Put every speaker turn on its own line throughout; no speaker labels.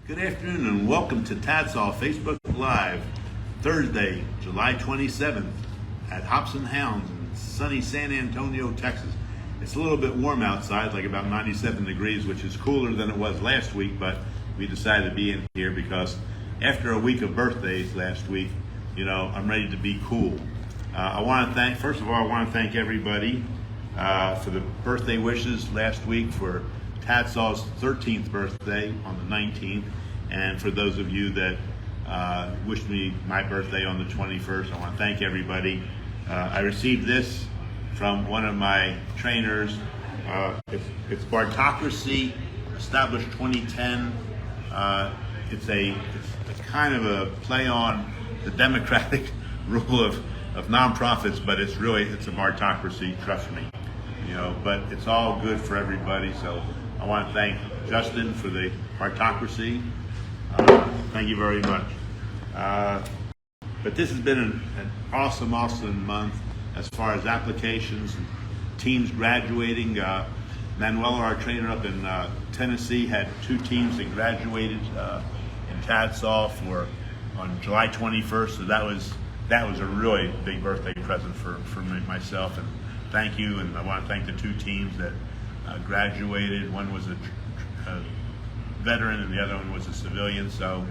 Good afternoon and welcome to TADSAW Facebook Live, Thursday, July 27th at Hops and Hounds in sunny San Antonio, Texas. It's a little bit warm outside, like about 97 degrees, which is cooler than it was last week, but we decided to be in here because after a week of birthdays last week, I'm ready to be cool. First of all, I want to thank everybody for the birthday wishes last week for TADSAW's 13th birthday on the 19th, and for those of you that wished me my birthday on the 21st, I want to thank everybody. I received this from one of my trainers. It's Bartocracy, established 2010. It's a kind of a play on the democratic rule of nonprofits, but it's a Bartocracy, trust me. But it's all good for everybody. So I want to thank Justin for the Bartocracy. Thank you very much. But this has been an awesome month as far as applications and teams graduating. Manuela, our trainer up in Tennessee, had 2 teams that graduated in TADSAW on July 21st. So that was a really big birthday present for myself. And thank you. And I want to thank the 2 teams that graduated. One was a veteran and the other one was a civilian. So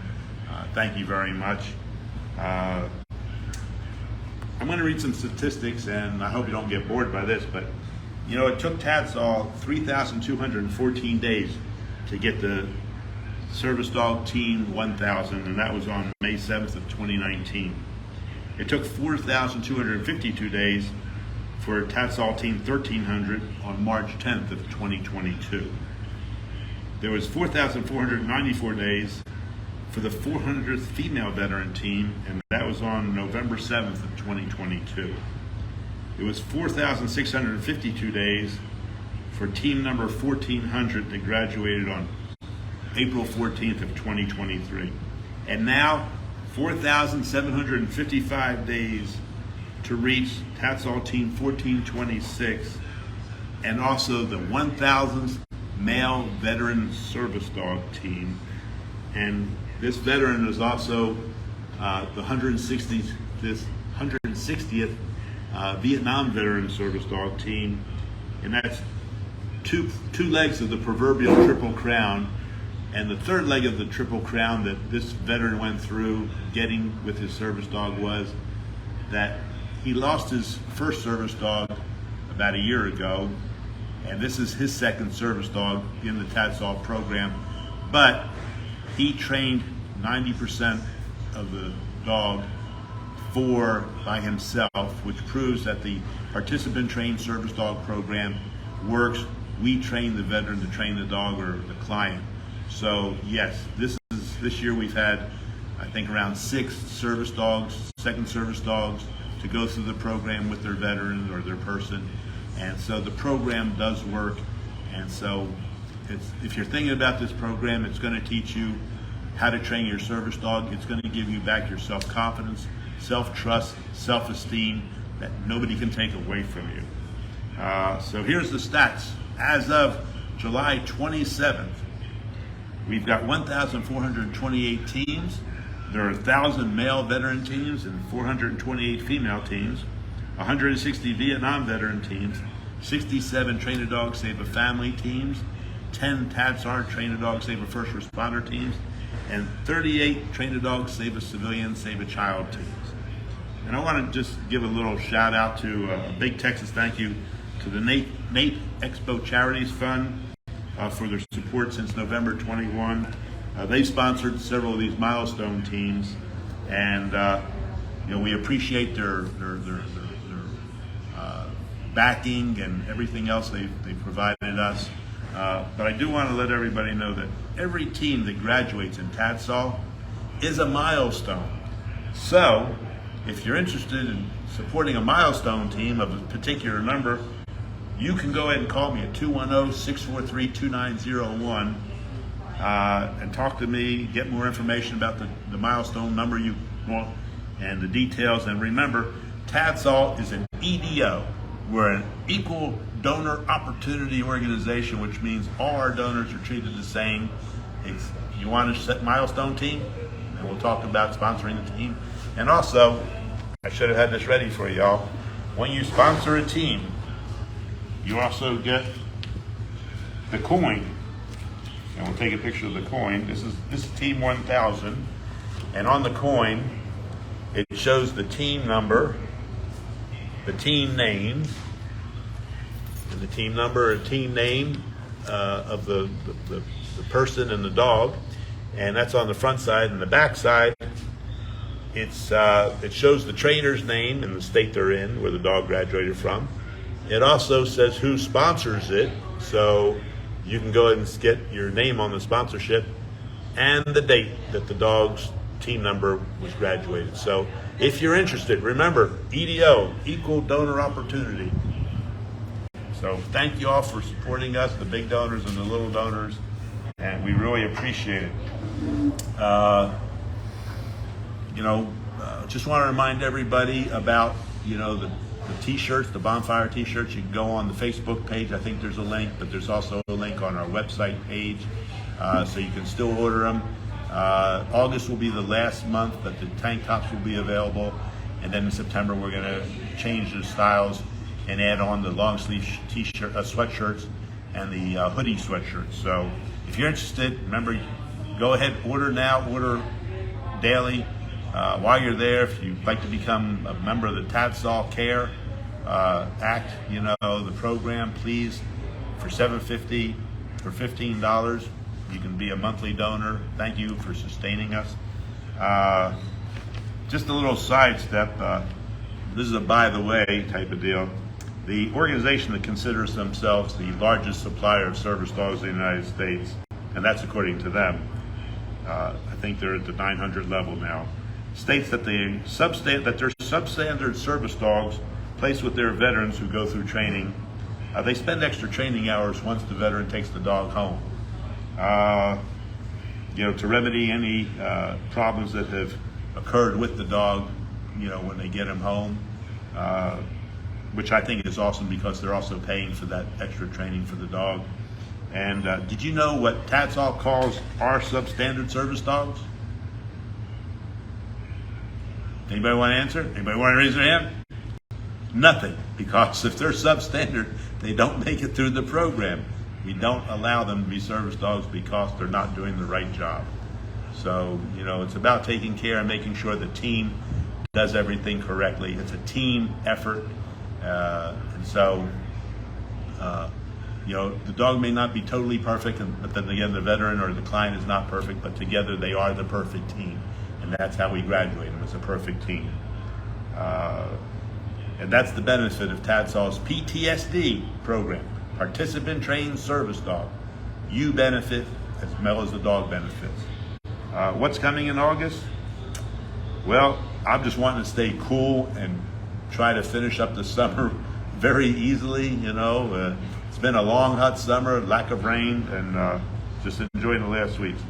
thank you very much. I'm going to read some statistics, and I hope you don't get bored by this, but it took TADSAW 3,214 days to get the Service Dog Team 1,000, and that was on May 7th of 2019. It took 4,252 days for TADSAW Team 1,300 on March 10th of 2022. There was 4,494 days for the 400th female veteran team, and that was on November 7th of 2022. It was 4,652 days for team number 1,400 that graduated on April 14th of 2023. And now 4,755 days to reach TADSAW Team 1,426 and also the 1,000th male veteran service dog team. And this veteran is also the 160th Vietnam veteran service dog team, and that's two legs of the proverbial Triple Crown. And the third leg of the Triple Crown that this veteran went through getting with his service dog was that he lost his first service dog about a year ago, and this is his second service dog in the TADSAW program. But he trained 90% of the dog by himself, which proves that the participant trained service dog program works. We train the veteran to train the dog or the client. So yes, this year we've had, I think, around 6 service dogs, second service dogs, to go through the program with their veteran or their person. And so the program does work. And so if you're thinking about this program, it's going to teach you how to train your service dog. It's going to give you back your self-confidence, self-trust, self-esteem that nobody can take away from you. So here's the stats. As of July 27th, we've got 1,428 teams. There are 1,000 male veteran teams and 428 female teams, 160 Vietnam veteran teams, 67 Train a Dog Save a Family teams, 10 TADSAW Train a Dog Save a First Responder teams, and 38 Train a Dog Save a Civilian Save a Child teams. And I want to just give a little shout out to a big Texas thank you to the Nate Expo Charities Fund for their support since November 21. They sponsored several of these milestone teams, and we appreciate their backing and everything else they provided us. But I do want to let everybody know that every team that graduates in TADSAW is a milestone. So if you're interested in supporting a milestone team of a particular number, you can go ahead and call me at 210-643-2901 and talk to me, get more information about the milestone number you want and the details. And remember, TADSAW is an EDO. We're an equal donor opportunity organization, which means all our donors are treated the same. You want to set milestone team, and we'll talk about sponsoring the team. And also, I should have had this ready for y'all. When you sponsor a team, you also get the coin. And we'll take a picture of the coin. This is Team 1000, and on the coin, it shows the team number, the team name, and the team number and team name of the person and the dog, and that's on the front side. And the back side, it shows the trainer's name and the state they're in, where the dog graduated from. It also says who sponsors it, so you can go ahead and get your name on the sponsorship and the date that the dog's team number was graduated. So if you're interested, remember, EDO, equal donor opportunity. So thank you all for supporting us, the big donors and the little donors, and we really appreciate it. Just want to remind everybody about, the t-shirts, the bonfire t-shirts. You can go on the Facebook page. I think there's a link, but there's also a link on our website page, so you can still order them. August will be the last month that the tank tops will be available, and then in September we're going to change the styles and add on the long sleeve t-shirt, sweatshirts, and the hoodie sweatshirts. So if you're interested, remember, go ahead, order now, order daily. While you're there, if you'd like to become a member of the TADSAW Care Act, the program, please, for $7.50, for $15, you can be a monthly donor. Thank you for sustaining us. Just a little sidestep. This is a by the way type of deal. The organization that considers themselves the largest supplier of service dogs in the United States, and that's according to them, I think they're at the 900 level now, states that their substandard service dogs placed with their veterans who go through training, they spend extra training hours once the veteran takes the dog home. To remedy any problems that have occurred with the dog, when they get him home, which I think is awesome because they're also paying for that extra training for the dog. And did you know what TADSAW calls our substandard service dogs? Anybody want to answer? Anybody want to raise their hand? Nothing, because if they're substandard, they don't make it through the program. We don't allow them to be service dogs because they're not doing the right job. So, it's about taking care and making sure the team does everything correctly. It's a team effort. And so, the dog may not be totally perfect, but then again, the veteran or the client is not perfect, but together they are the perfect team. And that's how we graduate them as a perfect team. And that's the benefit of TADSAW's PTSD program, Participant Trained Service Dog. You benefit as well as the dog benefits. What's coming in August? Well, I'm just wanting to stay cool and try to finish up the summer very easily. It's been a long, hot summer, lack of rain, and just enjoying the last weeks.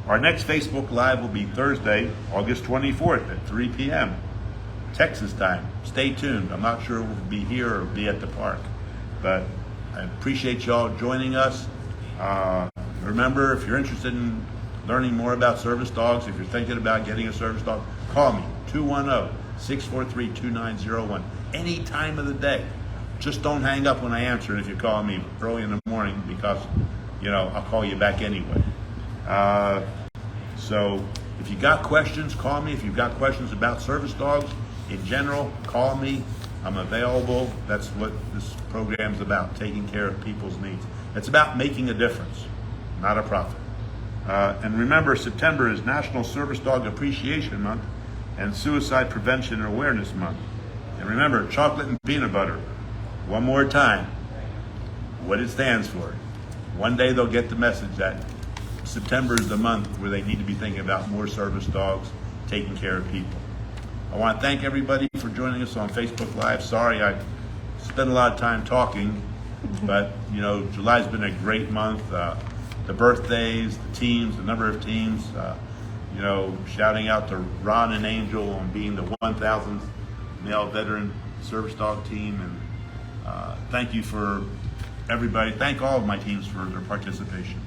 Our next Facebook Live will be Thursday, August 24th at 3 p.m. Texas time. Stay tuned. I'm not sure we'll be here or be at the park, but I appreciate y'all joining us. Remember, if you're interested in learning more about service dogs, if you're thinking about getting a service dog, call me, 210-643-2901, any time of the day. Just don't hang up when I answer it if you call me early in the morning, because, I'll call you back anyway. So if you got questions, call me. If you've got questions about service dogs in general, call me. I'm available. That's what this program's about, taking care of people's needs. It's about making a difference, not a profit. And remember, September is National Service Dog Appreciation Month and Suicide Prevention and Awareness Month. And remember, chocolate and peanut butter. One more time, what it stands for. One day they'll get the message that September is the month where they need to be thinking about more service dogs, taking care of people. I want to thank everybody for joining us on Facebook Live. Sorry I spent a lot of time talking, but July's been a great month. The birthdays, the teams, the number of teams, shouting out to Ron and Angel on being the 1,000th male veteran service dog team. And thank you for everybody. Thank all of my teams for their participation.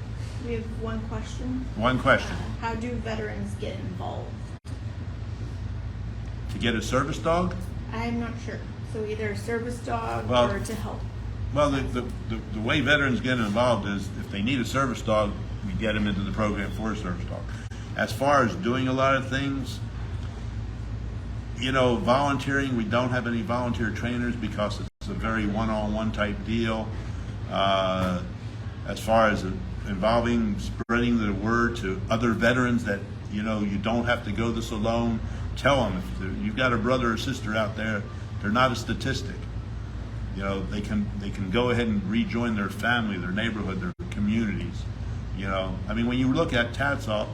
We have one question.
One question.
How do veterans get involved?
To get a service dog?
I'm not sure. So either a service dog
Well-
or to help.
Well, the way veterans get involved is if they need a service dog, we get them into the program for a service dog. As far as doing a lot of things, you know, volunteering, we don't have any volunteer trainers because it's a very one-on-one type deal. As far as involving, spreading the word to other veterans that, you know, you don't have to go this alone. Tell them if you've got a brother or sister out there, they're not a statistic. You know, they can go ahead and rejoin their family, their neighborhood, their communities. You know, I mean, when you look at TADSAW,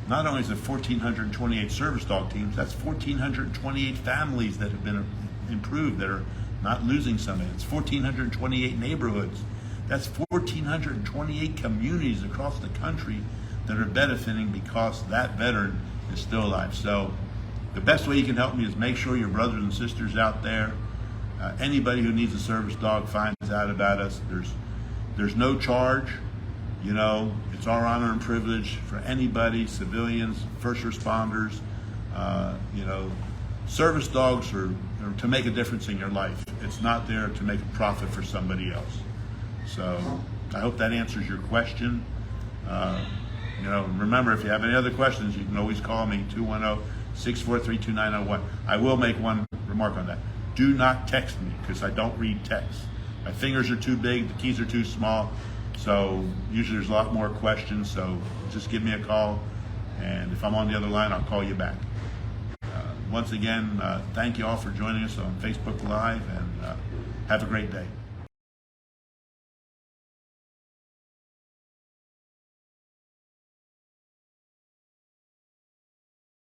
not only is it 1,428 service dog teams, that's 1,428 families that have been improved, that are not losing somebody. It's 1,428 neighborhoods. That's 1,428 communities across the country that are benefiting because that veteran is still alive. So the best way you can help me is make sure your brothers and sisters out there, anybody who needs a service dog finds out about us. There's no charge. You know, it's our honor and privilege for anybody, civilians, first responders. You know, service dogs are to make a difference in your life. It's not there to make a profit for somebody else. So I hope that answers your question. You know, remember, if you have any other questions, you can always call me, 210-643-2901. I will make one remark on that. Do not text me, because I don't read text. My fingers are too big, the keys are too small, so usually there's a lot more questions, so just give me a call, and if I'm on the other line, I'll call you back. Once again, thank you all for joining us on Facebook Live, and have a great day.